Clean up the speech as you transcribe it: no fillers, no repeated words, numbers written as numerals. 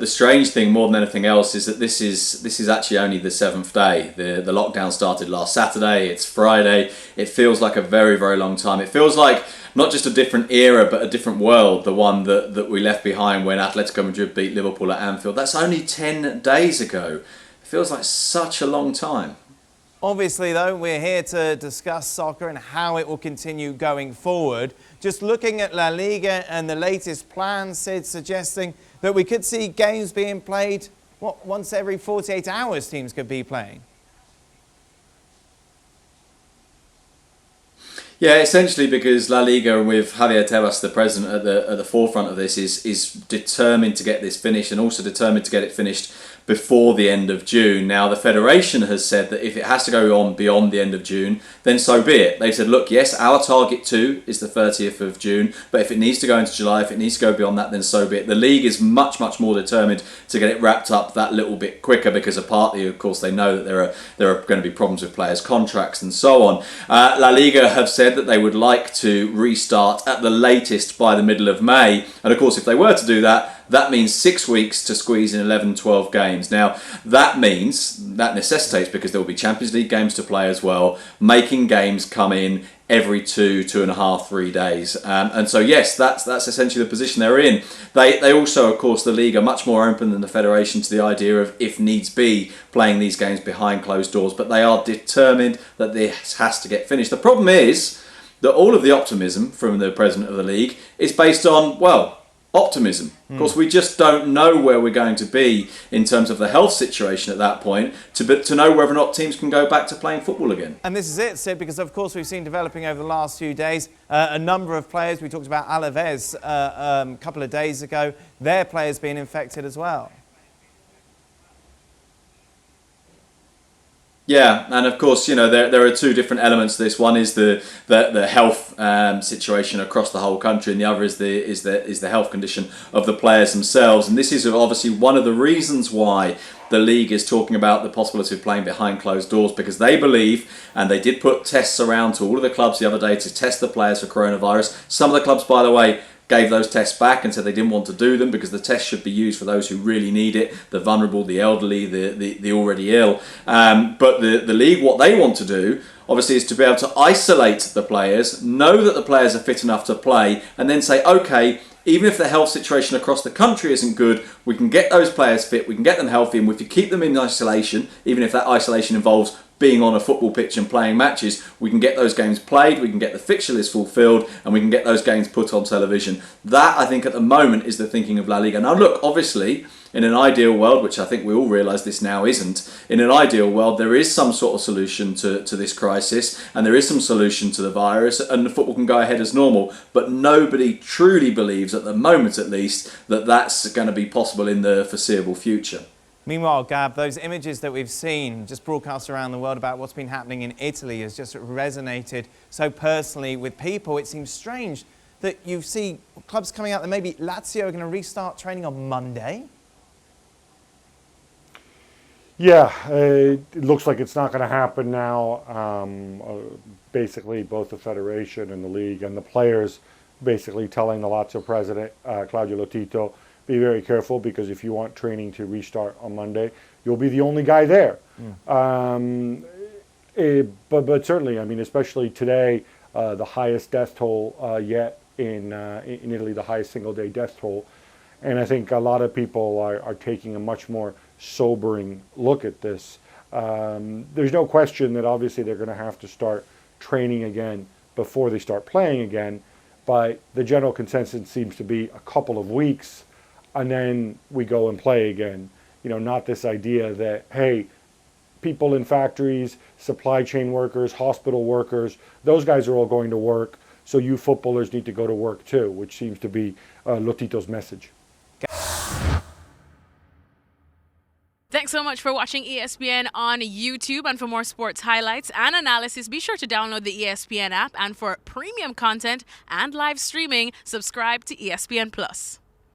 the strange thing more than anything else is that this is actually only the 7th day. The lockdown started last Saturday. It's Friday. It feels like a very, very long time. It feels like not just a different era, but a different world, the one that we left behind when Atletico Madrid beat Liverpool at Anfield. That's only 10 days ago. It feels like such a long time. Obviously, though, we're here to discuss soccer and how it will continue going forward. Just looking at La Liga and the latest plans, Sid, suggesting that we could see games being played, once every 48 hours teams could be playing. Yeah, essentially because La Liga, with Javier Tebas, the president, at the forefront of this, is determined to get this finished, and also determined to get it finished before the end of June. Now, the Federation has said that if it has to go on beyond the end of June, then so be it. They've said, look, yes, our target too is the 30th of June, but if it needs to go into July, if it needs to go beyond that, then so be it. The league is much, much more determined to get it wrapped up that little bit quicker, because partly, of course, they know that there are going to be problems with players' contracts and so on. La Liga have said that they would like to restart at the latest by the middle of May, and of course, if they were to do that, that means 6 weeks to squeeze in 11, 12 games. Now, that necessitates, because there will be Champions League games to play as well, making games come in every 2.5, 3 days. And so, yes, that's essentially the position they're in. They also, of course, the league are much more open than the Federation to the idea of, if needs be, playing these games behind closed doors. But they are determined that this has to get finished. The problem is that all of the optimism from the president of the league is based on, well, optimism. Of course, we just don't know where we're going to be in terms of the health situation at that point to know whether or not teams can go back to playing football again. And this is it, Sid, because of course we've seen developing over the last few days a number of players. We talked about Alaves a couple of days ago. Their players being infected as well. Yeah, and of course, you know, there are two different elements to this. One is the health situation across the whole country, and the other is the health condition of the players themselves. And this is obviously one of the reasons why the league is talking about the possibility of playing behind closed doors, because they believe, and they did put tests around to all of the clubs the other day to test the players for coronavirus. Some of the clubs, by the way, gave those tests back and said they didn't want to do them because the tests should be used for those who really need it, the vulnerable, the elderly, the already ill. But the league, what they want to do, obviously, is to be able to isolate the players, know that the players are fit enough to play, and then say, okay, even if the health situation across the country isn't good, we can get those players fit, we can get them healthy, and if you keep them in isolation, even if that isolation involves being on a football pitch and playing matches, we can get those games played, we can get the fixture list fulfilled, and we can get those games put on television. That, I think, at the moment is the thinking of La Liga. Now, look, obviously, in an ideal world, which I think we all realise this now isn't, in an ideal world, there is some sort of solution to this crisis, and there is some solution to the virus, and the football can go ahead as normal. But nobody truly believes, at the moment at least, that that's going to be possible in the foreseeable future. Meanwhile, Gab, those images that we've seen just broadcast around the world about what's been happening in Italy has just resonated so personally with people. It seems strange that you see clubs coming out that maybe Lazio are going to restart training on Monday. Yeah, it looks like it's not going to happen now. Basically, both the Federation and the league and the players basically telling the Lazio president, Claudio Lotito, be very careful, because if you want training to restart on Monday, you'll be the only guy there. But certainly, I mean, especially today, the highest death toll yet in Italy, the highest single-day death toll. And I think a lot of people are taking a much more sobering look at this. There's no question that obviously they're going to have to start training again before they start playing again. But the general consensus seems to be a couple of weeks, and then we go and play again. You know, not this idea that, hey, people in factories, supply chain workers, hospital workers, those guys are all going to work, so you footballers need to go to work too, which seems to be Lotito's message. Thanks so much for watching ESPN on YouTube. And for more sports highlights and analysis, be sure to download the ESPN app. And for premium content and live streaming, subscribe to ESPN Plus.